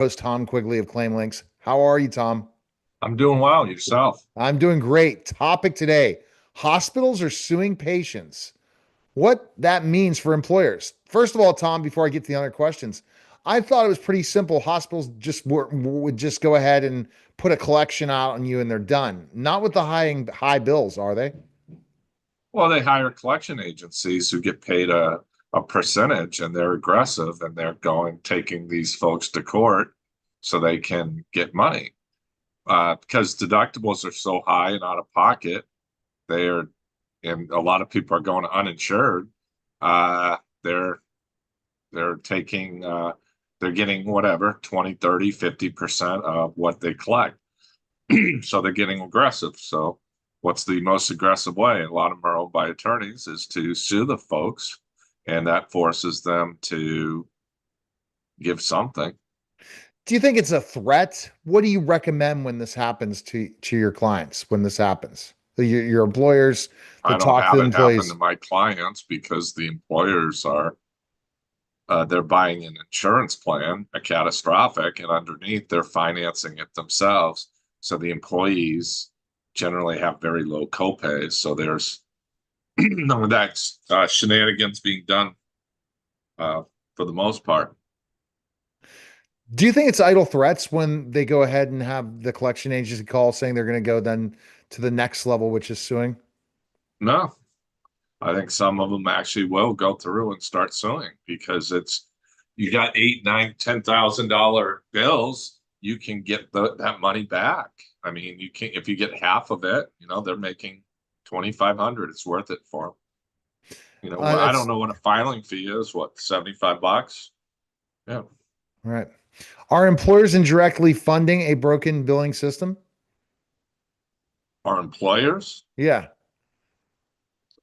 Host Tom Quigley of Claim Links. How are you, Tom? I'm doing well. Yourself? I'm doing great. Topic today: hospitals are suing patients. What that means for employers. First of all, Tom, before I get to the other questions, I thought it was pretty simple. Hospitals would just go ahead and put a collection out on you and they're done. Not with the high bills, are they? Well, they hire collection agencies who get paid a percentage and they're aggressive and they're taking these folks to court so they can get money. Because deductibles are so high and out of pocket, they're, and a lot of people are going uninsured. Uh, they're, they're taking, they're getting whatever, 20, 30, 50% of what they collect. So they're getting aggressive. So what's the most aggressive way? A lot of them are owned by attorneys is to sue the folks, and that forces them to give something. Do you think it's a threat? What do you recommend when this happens to your clients? When this happens, your employers to I don't talk to have the it happen to employees. my clients because the employers are they're buying an insurance plan, a catastrophic, and underneath they're financing it themselves. So the employees generally have very low copays. So there's no that's shenanigans being done uh, for the most part. Do you think it's idle threats when they go ahead and have the collection agency call saying they're going to go then to the next level, which is suing? No, I think some of them actually will go through and start suing because it's you got eight, nine, $10,000 bills, you can get that money back. I mean, you can if you get half of it, they're making 2,500. It's worth it for them. I don't That's know what a filing fee is. What, $75? Yeah. right. Are employers indirectly funding a broken billing system? Our employers, Yeah.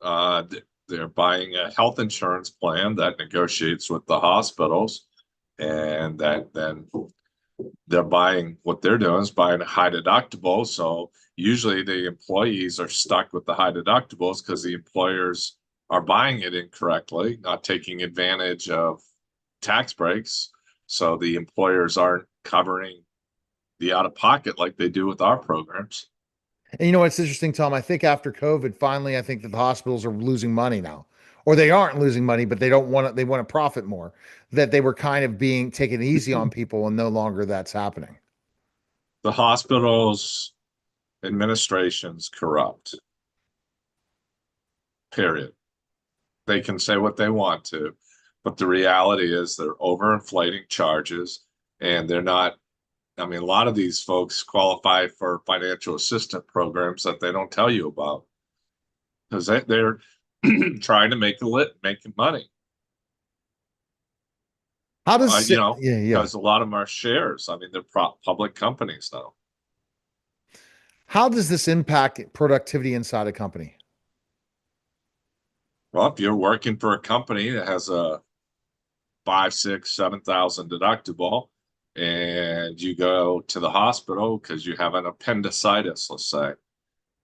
they're buying a health insurance plan that negotiates with the hospitals, and that then they're buying what they're doing is buying a high deductible. So usually the employees are stuck with the high deductibles because the employers are buying it incorrectly, not taking advantage of tax breaks. So the employers aren't covering the out of pocket like they do with our programs. And you know what's interesting, Tom? I think after COVID, finally, I think that the hospitals are losing money now, or they aren't losing money, but they don't want to. They want to profit more. That they were kind of being taken easy on people, and no longer that's happening. The hospitals administration's corrupt, period. They can say what they want to, but the reality is they're overinflating charges and they're not. I mean, a lot of these folks qualify for financial assistance programs that they don't tell you about because they're trying to making money. How does yeah, yeah. Because a lot of them are shares. I mean, they're public companies now. How does this impact productivity inside a company? Well, if you're working for a company that has a 5, 6, 7,000 deductible, and you go to the hospital because you have an appendicitis, let's say,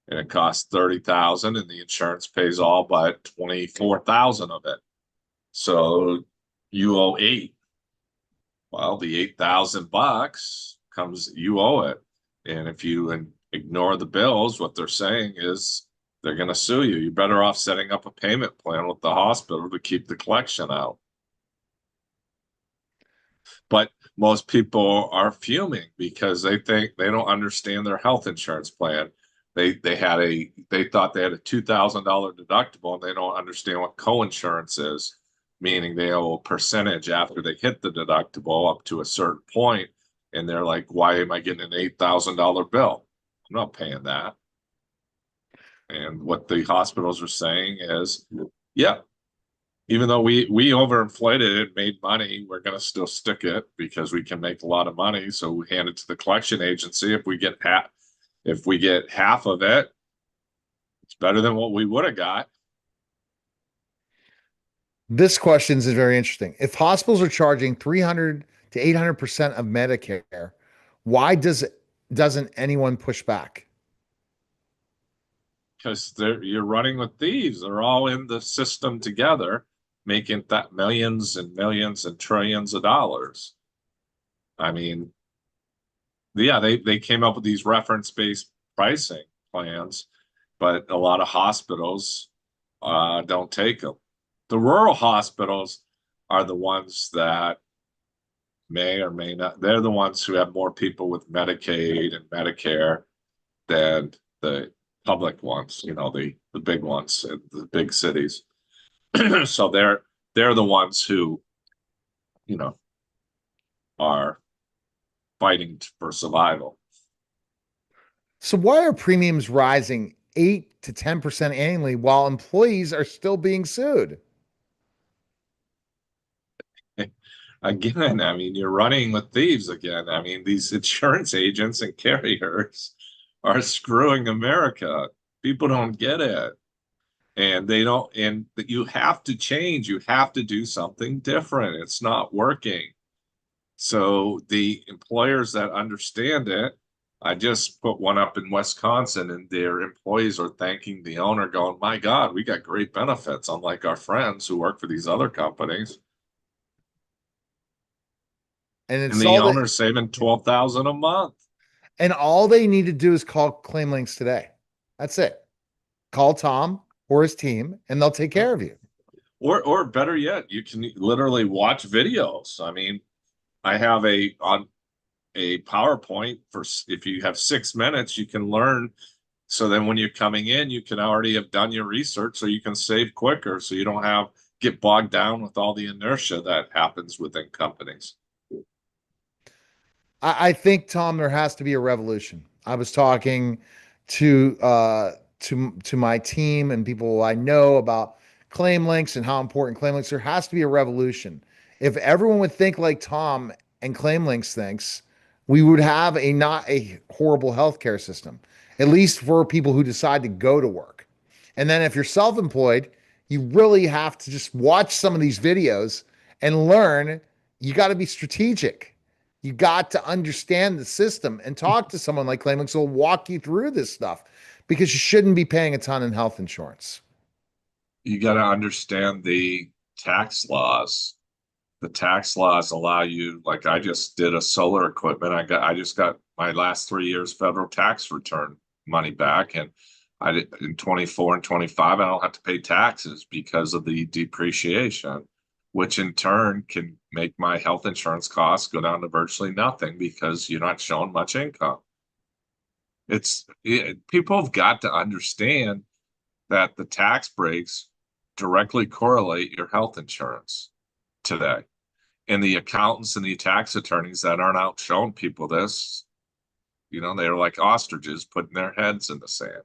and it costs 30,000, and the insurance pays all but 24,000 of it. So you owe eight. Well, the $8,000 comes, you owe it. And if you ignore the bills, what they're saying is they're going to sue you. You're better off setting up a payment plan with the hospital to keep the collection out. But most people are fuming because they think they don't understand their health insurance plan. They thought they had a $2,000 deductible and they don't understand what co-insurance is, meaning they owe a percentage after they hit the deductible up to a certain point, and they're like, "Why am I getting an $8,000 bill? I'm not paying that." And what the hospitals are saying is, "Yeah, even though we overinflated it, made money, we're going to still stick it because we can make a lot of money. So we hand it to the collection agency. If we get half of it, it's better than what we would have got." This question is very interesting. If hospitals are charging 300 to 800% of Medicare, why doesn't anyone push back? Because you're running with thieves. They're all in the system together, making that millions and millions and trillions of dollars. I mean, yeah, they came up with these reference-based pricing plans, but a lot of hospitals don't take them. The rural hospitals are the ones that may or may not, they're the ones who have more people with Medicaid and Medicare than the public ones, the big ones in the big cities. So they're the ones who, you know, are fighting for survival. So why are premiums rising 8 to 10% annually while employees are still being sued? Again, I mean, you're running with thieves again. I mean, these insurance agents and carriers are screwing America. People don't get it. And they don't, and you have to change. You have to do something different. It's not working. So the employers that understand it, I just put one up in Wisconsin, and their employees are thanking the owner, going, "My God, we got great benefits, unlike our friends who work for these other companies." And And it's the all that, owner's saving 12,000 a month. and all they need to do is call Claim Links today. That's it. Call Tom or his team, and they'll take care of you. Or better yet, you can literally watch videos. I mean, I have a PowerPoint for, if you have 6 minutes, you can learn. So then when you're coming in, you can already have done your research, so you can save quicker, so you don't have get bogged down with all the inertia that happens within companies. I think, Tom, there has to be a revolution. I was talking to my team and people I know about claim links and how important claim links. There has to be a revolution. If everyone would think like Tom and claim links thinks, we would have a not a horrible healthcare system, at least for people who decide to go to work. And then if you're self-employed, you really have to just watch some of these videos and learn. You got to be strategic. You got to understand the system and talk to someone like Claimlinks who will walk you through this stuff because you shouldn't be paying a ton in health insurance. You got to understand the tax laws. The tax laws allow you, like I just did a solar equipment. I just got my last 3 years federal tax return money back, and I did in 24 and 25. I don't have to pay taxes because of the depreciation, which in turn can make my health insurance costs go down to virtually nothing because you're not showing much income. People have got to understand that the tax breaks directly correlate your health insurance today. And the accountants and the tax attorneys that aren't out showing people this, they're like ostriches putting their heads in the sand.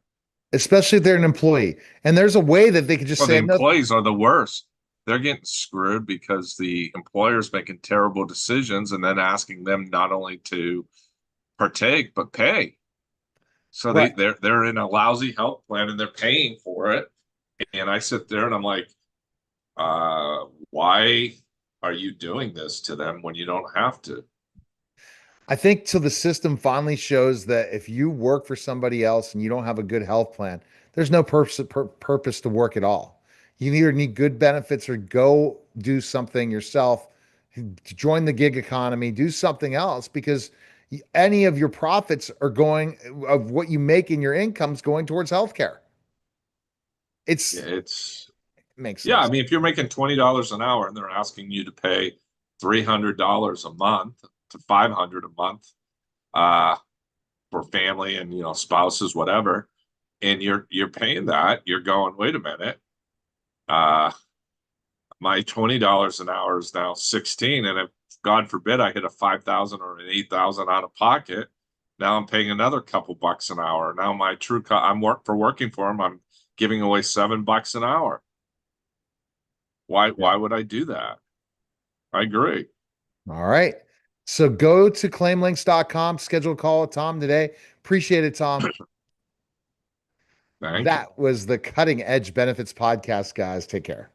Especially if they're an employee. And there's a way that they could just Well, the say, no, employees are the worst. They're getting screwed because the employer's making terrible decisions and then asking them not only to partake but pay. So right. they're in a lousy health plan and they're paying for it. And I sit there and I'm like, why are you doing this to them when you don't have to? I think till the system finally shows that if you work for somebody else and you don't have a good health plan, there's no purpose to work at all. You either need good benefits or go do something yourself, join the gig economy, do something else because any of your profits are going of what you make in your income's going towards healthcare. Yeah, It's it's it makes yeah. no I sense. mean, if you're making $20 an hour and they're asking you to pay $300 a month to 500 a month, uh, for family and spouses, whatever, and you're paying that, you're going, wait a minute, uh, my $20 an hour is now 16, and if God forbid I hit a 5,000 or an 8,000 out of pocket, now I'm paying another couple bucks an hour. Now my I'm working for them. I'm giving away $7 an hour. Yeah. Why would I do that? I agree. All right. So go to claimlinks.com, schedule a call with Tom today. Appreciate it, Tom. Thank you. That was the Cutting Edge Benefits Podcast, guys. Take care.